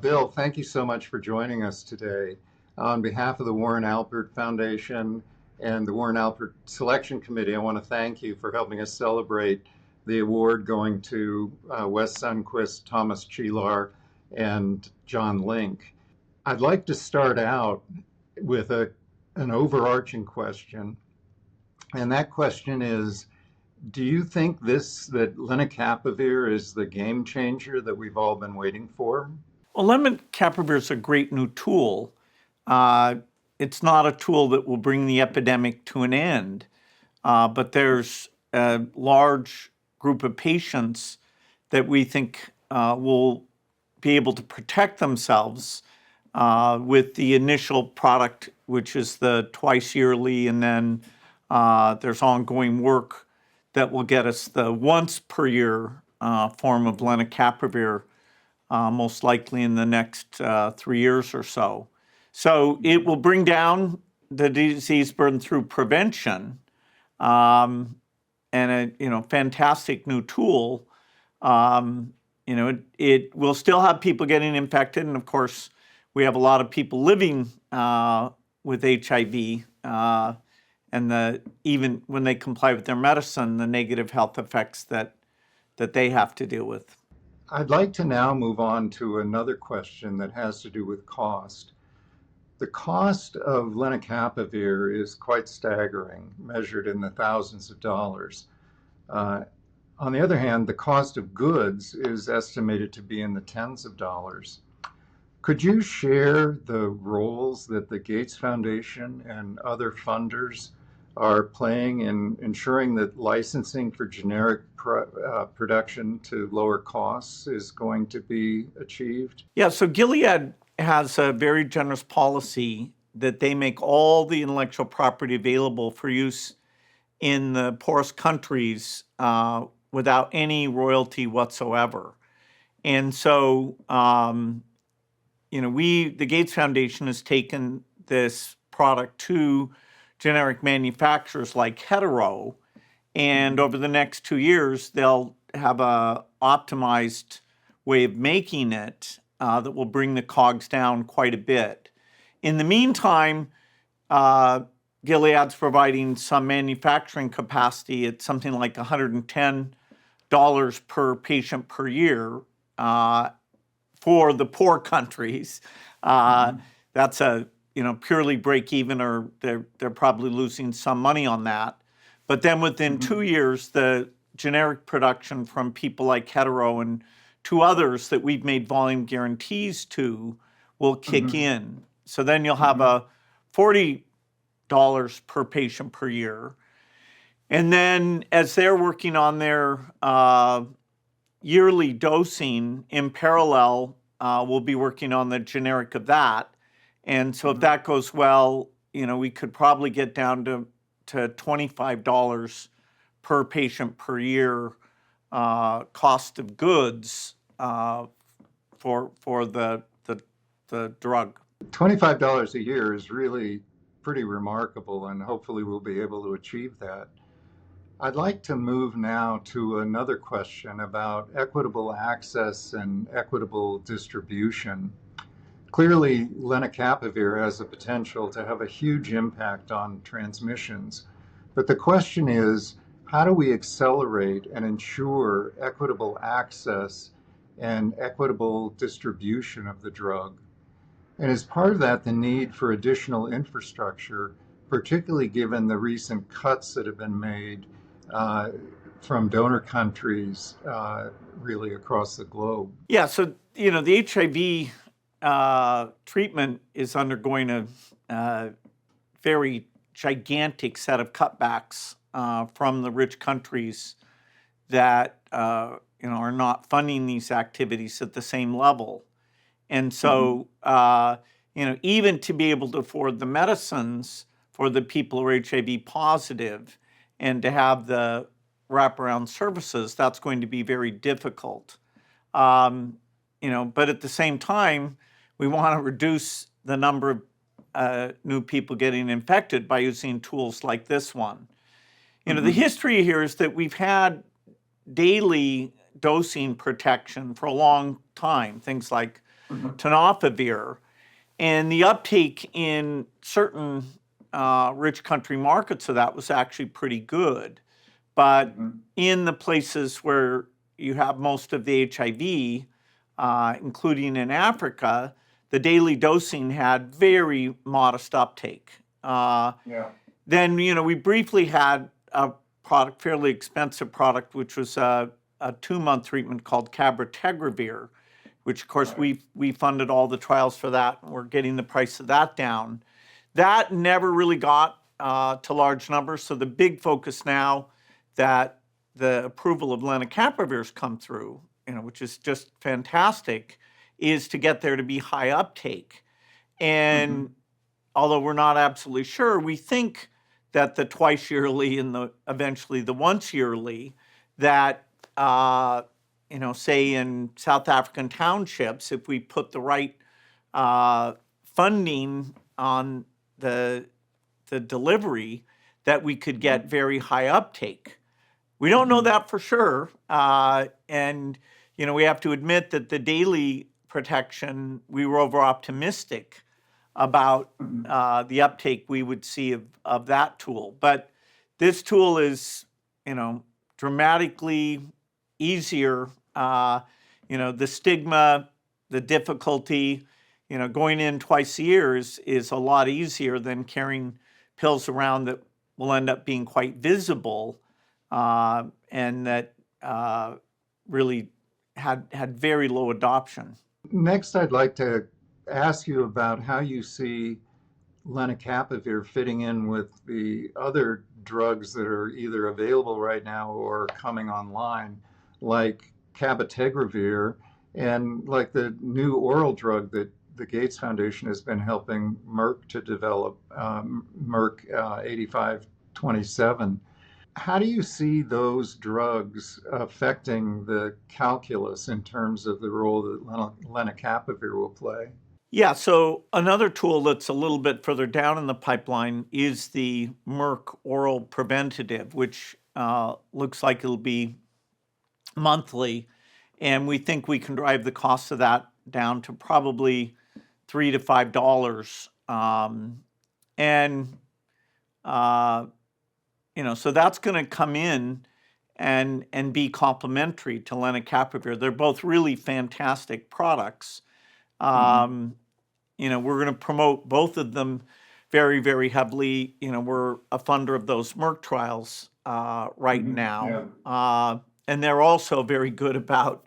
Bill, thank you so much for joining us today. On behalf of the Warren Alpert Foundation and the Warren Alpert Selection Committee, I want to thank you for helping us celebrate the award going to Wes Sundquist, Thomas Chilar, and John Link. I'd like to start out with an overarching question, and that question is, do you think that lenacapavir is the game changer that we've all been waiting for? Well, Lenacapavir is a great new tool. It's not a tool that will bring the epidemic to an end, but there's a large group of patients that we think will be able to protect themselves with the initial product, which is the twice yearly, and then there's ongoing work that will get us the once per year form of lenacapavir, most likely in the next 3 years or so. So it will bring down the disease burden through prevention, and a fantastic new tool. It will still have people getting infected, and of course, we have a lot of people living with HIV, and even when they comply with their medicine, the negative health effects that they have to deal with. I'd like to now move on to another question that has to do with cost. The cost of lenacapavir is quite staggering, measured in the thousands of dollars. On the other hand, the cost of goods is estimated to be in the tens of dollars. Could you share the roles that the Gates Foundation and other funders are playing in ensuring that licensing for generic production to lower costs is going to be achieved? Yeah, so Gilead has a very generous policy that they make all the intellectual property available for use in the poorest countries without any royalty whatsoever. And so, the Gates Foundation has taken this product to generic manufacturers like Hetero, and over the next 2 years, they'll have a optimized way of making it that will bring the COGS down quite a bit. In the meantime, Gilead's providing some manufacturing capacity at something like $110 per patient per year for the poor countries. That's a purely break even, or they're probably losing some money on that. But then within 2 years, the generic production from people like Hetero and 2 others that we've made volume guarantees to will kick in. So then you'll have a $40 per patient per year. And then as they're working on their yearly dosing in parallel, we'll be working on the generic of that. And so if that goes well, we could probably get down to $25 per patient per year cost of goods for the drug. $25 a year is really pretty remarkable, and hopefully we'll be able to achieve that. I'd like to move now to another question about equitable access and equitable distribution. Clearly, lenacapavir has the potential to have a huge impact on transmissions, but the question is, how do we accelerate and ensure equitable access and equitable distribution of the drug? And as part of that, the need for additional infrastructure, particularly given the recent cuts that have been made from donor countries really across the globe. Yeah, so the HIV treatment is undergoing a very gigantic set of cutbacks from the rich countries that are not funding these activities at the same level. And so, even to be able to afford the medicines for the people who are HIV positive and to have the wraparound services, that's going to be very difficult. But at the same time, we want to reduce the number of new people getting infected by using tools like this one. The history here is that we've had daily dosing protection for a long time, things like tenofovir. And the uptake in certain rich country markets of that was actually pretty good. But in the places where you have most of the HIV, including in Africa, the daily dosing had very modest uptake. Then, we briefly had a product, fairly expensive product, which was a 2-month treatment called cabotegravir, which of course we funded all the trials for that, and we're getting the price of that down. That never really got to large numbers. So the big focus now that the approval of lenacapavir's come through, which is just fantastic, is to get there to be high uptake. And although we're not absolutely sure, we think that the twice yearly and eventually the once yearly, that say in South African townships, if we put the right funding on the delivery, that we could get very high uptake. We don't know that for sure. And, we have to admit that the daily protection, we were over optimistic about the uptake we would see of that tool. But this tool is, dramatically easier. The stigma, the difficulty, going in twice a year is a lot easier than carrying pills around that will end up being quite visible and that really had very low adoption. Next, I'd like to ask you about how you see lenacapavir fitting in with the other drugs that are either available right now or coming online, like cabotegravir and like the new oral drug that the Gates Foundation has been helping Merck to develop, Merck 8527. How do you see those drugs affecting the calculus in terms of the role that lenacapavir will play? Yeah, so another tool that's a little bit further down in the pipeline is the Merck oral preventative, which looks like it'll be monthly. And we think we can drive the cost of that down to probably $3 to $5. So that's going to come in and be complementary to lenacapavir. They're both really fantastic products. We're going to promote both of them very, very heavily. We're a funder of those Merck trials right now. Yeah. And they're also very good about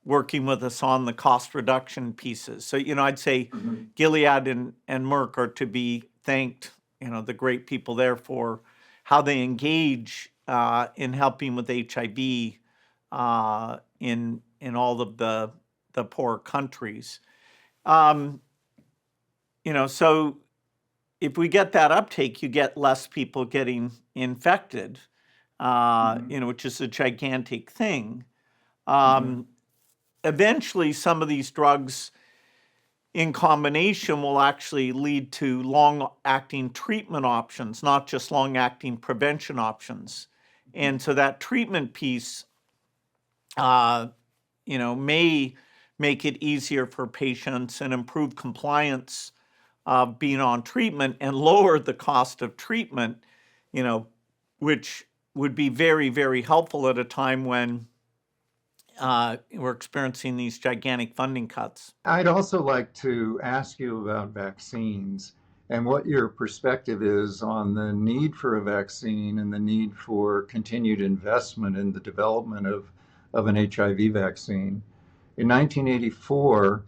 working with us on the cost reduction pieces. So, I'd say Gilead and Merck are to be thanked, the great people there for how they engage in helping with HIV in all of the poor countries. So if we get that uptake, you get less people getting infected, which is a gigantic thing. Eventually, some of these drugs in combination will actually lead to long-acting treatment options, not just long-acting prevention options. And so that treatment piece, may make it easier for patients and improve compliance of being on treatment and lower the cost of treatment, which would be very, very helpful at a time when we're experiencing these gigantic funding cuts. I'd also like to ask you about vaccines and what your perspective is on the need for a vaccine and the need for continued investment in the development of an HIV vaccine. In 1984,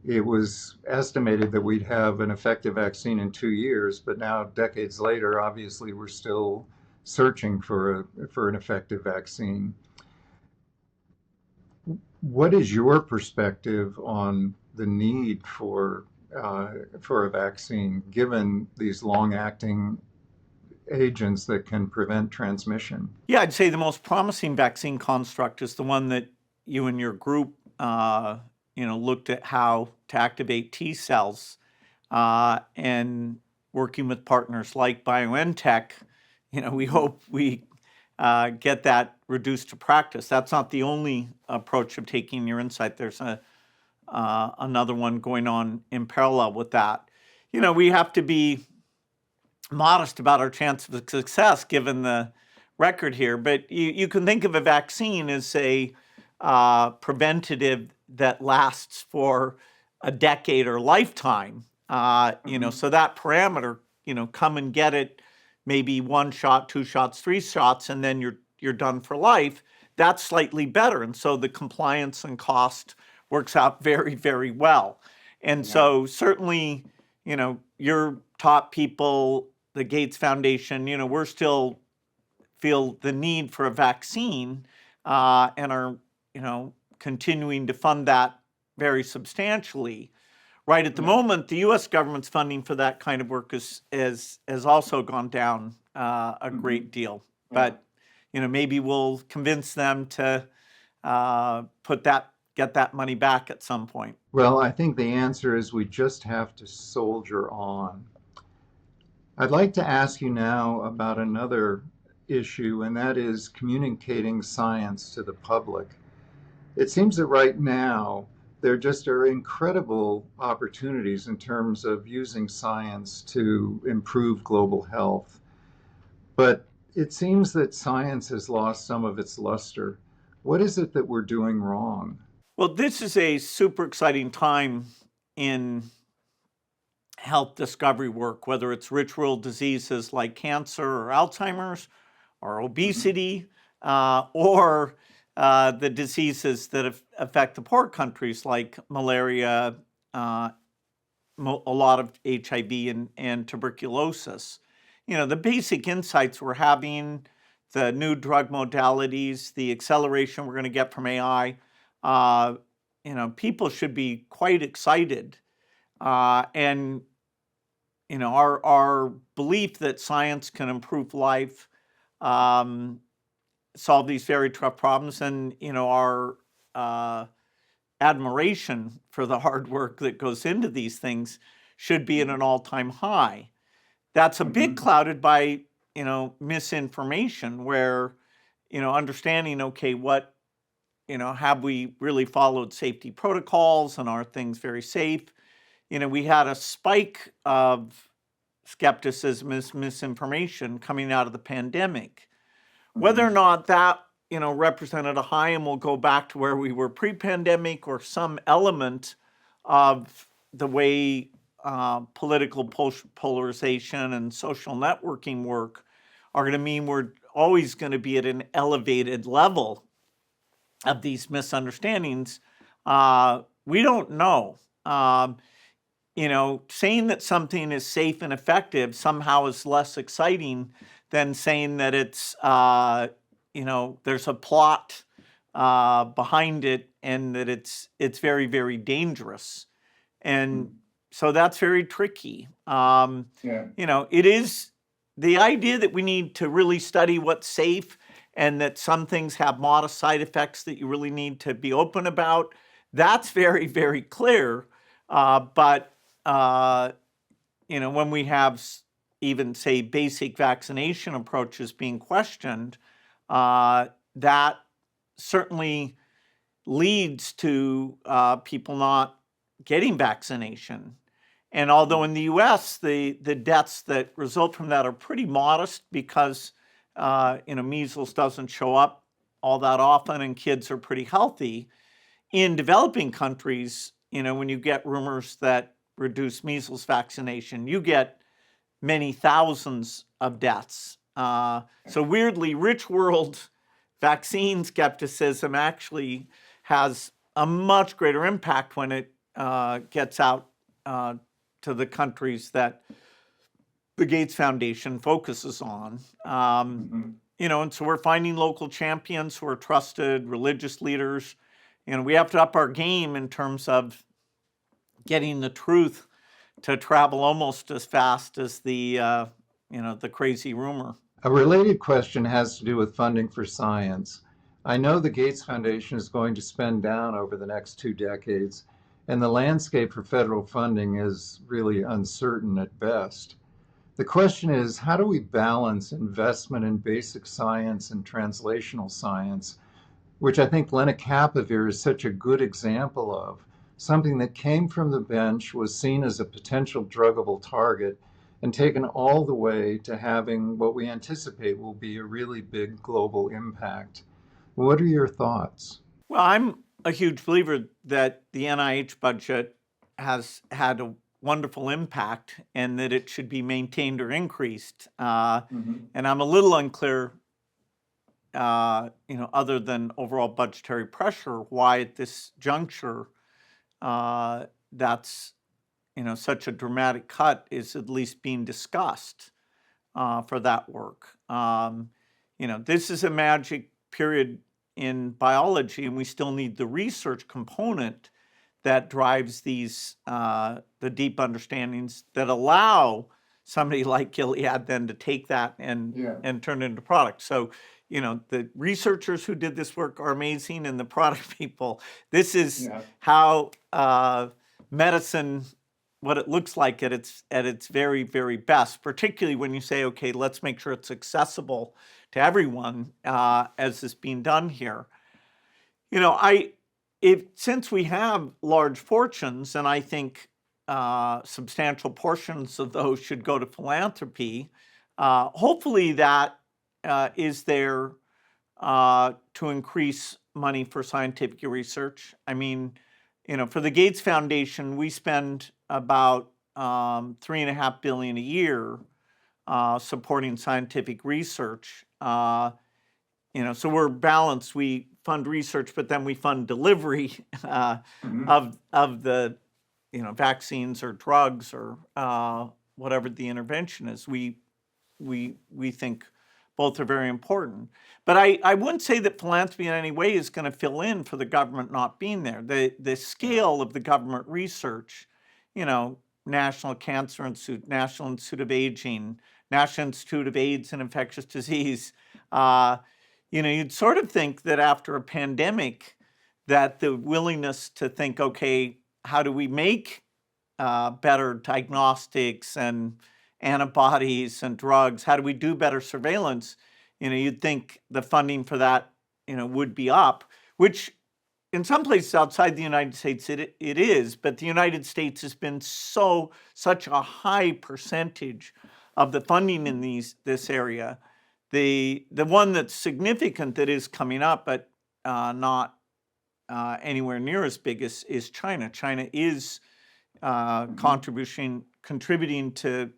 it was estimated that we'd have an effective vaccine in 2 years, but now, decades later, obviously, we're still searching for an effective vaccine. What is your perspective on the need for a vaccine, given these long-acting agents that can prevent transmission? Yeah, I'd say the most promising vaccine construct is the one that you and your group, looked at how to activate T cells, and working with partners like BioNTech. We hope we get that reduced to practice. That's not the only approach of taking your insight. There's another one going on in parallel with that. We have to be modest about our chance of success given the record here, but you can think of a vaccine as a preventative that lasts for a decade or lifetime. So that parameter, come and get it, maybe 1 shot, 2 shots, 3 shots, and then you're done for life. That's slightly better, and so the compliance and cost works out very, very well. And so certainly, your top people, the Gates Foundation, we're still feel the need for a vaccine and are, continuing to fund that very substantially. Right at the moment, the U.S. government's funding for that kind of work has also gone down a great deal. But, maybe we'll convince them to get that money back at some point. Well, I think the answer is we just have to soldier on. I'd like to ask you now about another issue, and that is communicating science to the public. It seems that right now there just are incredible opportunities in terms of using science to improve global health. But it seems that science has lost some of its luster. What is it that we're doing wrong? Well, this is a super exciting time in health discovery work, whether it's rich world diseases like cancer or Alzheimer's or obesity, or the diseases that affect the poor countries like malaria, a lot of HIV and tuberculosis. The basic insights we're having, the new drug modalities, the acceleration we're going to get from AI, people should be quite excited. And our belief that science can improve life, solve these very tough problems, and our admiration for the hard work that goes into these things should be at an all-time high. That's a bit clouded by misinformation, where understanding, okay, what have we really followed safety protocols, and are things very safe? We had a spike of skepticism, misinformation coming out of the pandemic. Whether or not that, represented a high and we'll go back to where we were pre-pandemic, or some element of the way political polarization and social networking work are going to mean we're always going to be at an elevated level of these misunderstandings, we don't know. Saying that something is safe and effective somehow is less exciting than saying that it's, there's a plot behind it, and that it's very, very dangerous. And so that's very tricky. It is the idea that we need to really study what's safe, and that some things have modest side effects that you really need to be open about. That's very, very clear. But when we have even, say, basic vaccination approaches being questioned, that certainly leads to people not getting vaccination. And although in the US, the deaths that result from that are pretty modest, because measles doesn't show up all that often and kids are pretty healthy, in developing countries, when you get rumors that reduce measles vaccination, you get many thousands of deaths. So weirdly, rich world vaccine skepticism actually has a much greater impact when it gets out to the countries that the Gates Foundation focuses on. And so we're finding local champions who are trusted, religious leaders. We have to up our game in terms of getting the truth to travel almost as fast as the crazy rumor. A related question has to do with funding for science. I know the Gates Foundation is going to spend down over the next 2 decades, and the landscape for federal funding is really uncertain at best. The question is, how do we balance investment in basic science and translational science, which I think Lenacapavir is such a good example of, something that came from the bench, was seen as a potential druggable target, and taken all the way to having what we anticipate will be a really big global impact. What are your thoughts? Well, I'm a huge believer that the NIH budget has had a wonderful impact and that it should be maintained or increased. And I'm a little unclear, other than overall budgetary pressure, why at this juncture that's such a dramatic cut is at least being discussed for that work. This is a magic period in biology, and we still need the research component that drives these the deep understandings that allow somebody like Gilead then to take that and turn it into product. So, the researchers who did this work are amazing, and the product people. This is how medicine, what it looks like at its very, very best, particularly when you say, okay, let's make sure it's accessible to everyone, as is being done here. Since we have large fortunes, and I think substantial portions of those should go to philanthropy, hopefully that is there to increase money for scientific research. I mean, for the Gates Foundation, we spend about $3.5 billion a year supporting scientific research. So we're balanced. We fund research, but then we fund delivery of the vaccines or drugs or whatever the intervention is. We think both are very important. But I wouldn't say that philanthropy in any way is going to fill in for the government not being there. The scale of the government research, National Cancer Institute, National Institute of Aging, National Institute of AIDS and Infectious Disease, you'd sort of think that after a pandemic, that the willingness to think, okay, how do we make better diagnostics and antibodies and drugs? How do we do better surveillance? You'd think the funding for that, would be up, which in some places outside the United States it is, but the United States has been such a high percentage of the funding in this area. The one that's significant that is coming up, but not anywhere near as big is China. China is contributing to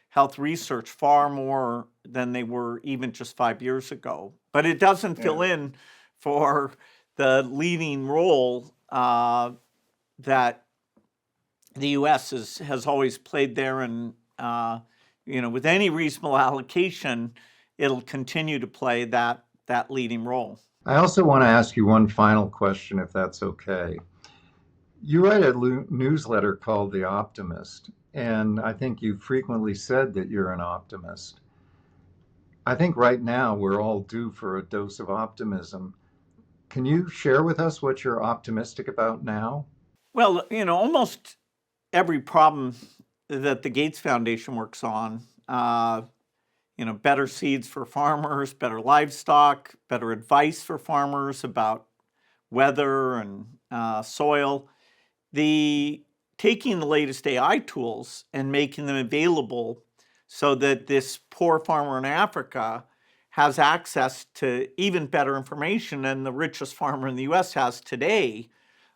health research far more than they were even just 5 years ago. But it doesn't fill in for the leading role that the U.S. has always played there, and with any reasonable allocation, it'll continue to play that leading role. I also want to ask you one final question, if that's okay. You write a newsletter called The Optimist, and I think you frequently said that you're an optimist. I think right now we're all due for a dose of optimism. Can you share with us what you're optimistic about now? Well, almost every problem that the Gates Foundation works on, better seeds for farmers, better livestock, better advice for farmers about weather and soil, taking the latest AI tools and making them available so that this poor farmer in Africa has access to even better information than the richest farmer in the U.S. has today.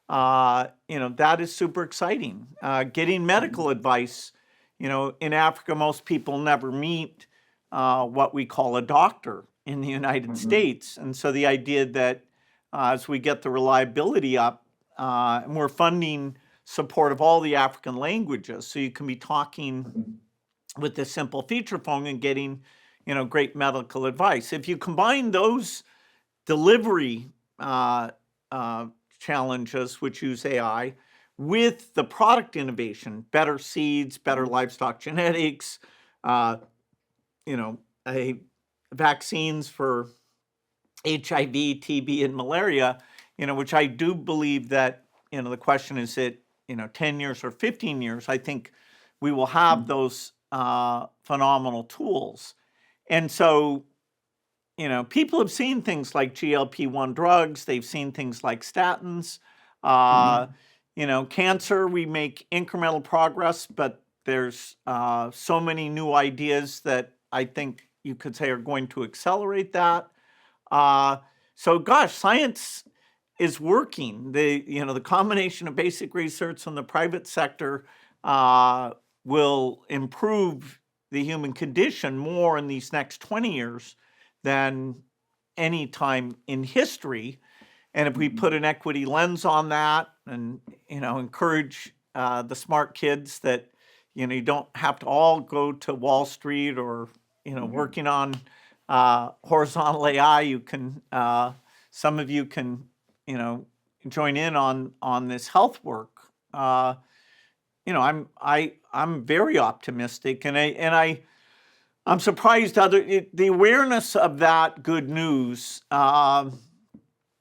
That is super exciting. Getting medical advice, in Africa, most people never meet what we call a doctor in the United States. And so the idea that as we get the reliability up, and we're funding support of all the African languages, so you can be talking with this simple feature phone and getting, great medical advice. If you combine those delivery challenges, which use AI, with the product innovation, better seeds, better livestock genetics, vaccines for HIV, TB, and malaria, which I do believe that, the question is it, 10 years or 15 years, I think we will have those phenomenal tools. And so, people have seen things like GLP-1 drugs, they've seen things like statins, cancer, we make incremental progress, but there's so many new ideas that I think you could say are going to accelerate that. So gosh, science is working. The combination of basic research from the private sector will improve the human condition more in these next 20 years than any time in history. And if we put an equity lens on that and, encourage the smart kids that, you don't have to all go to Wall Street or, working on horizontal AI, you can, some of you can, join in on this health work. I'm very optimistic, and I'm surprised the awareness of that good news.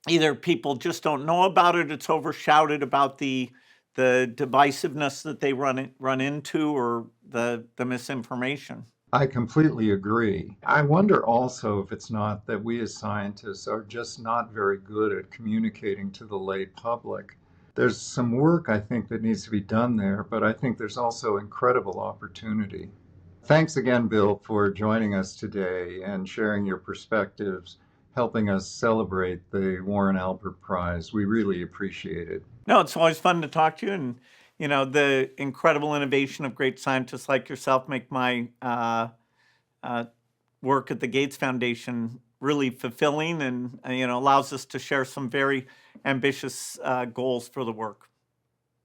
Either people just don't know about it; it's overshadowed about the divisiveness that they run into, or the misinformation. I completely agree. I wonder also if it's not that we as scientists are just not very good at communicating to the lay public. There's some work I think that needs to be done there, but I think there's also incredible opportunity. Thanks again, Bill, for joining us today and sharing your perspectives, helping us celebrate the Warren Alpert Prize. We really appreciate it. No, it's always fun to talk to you, and the incredible innovation of great scientists like yourself make my work at the Gates Foundation really fulfilling, and allows us to share some very ambitious goals for the work.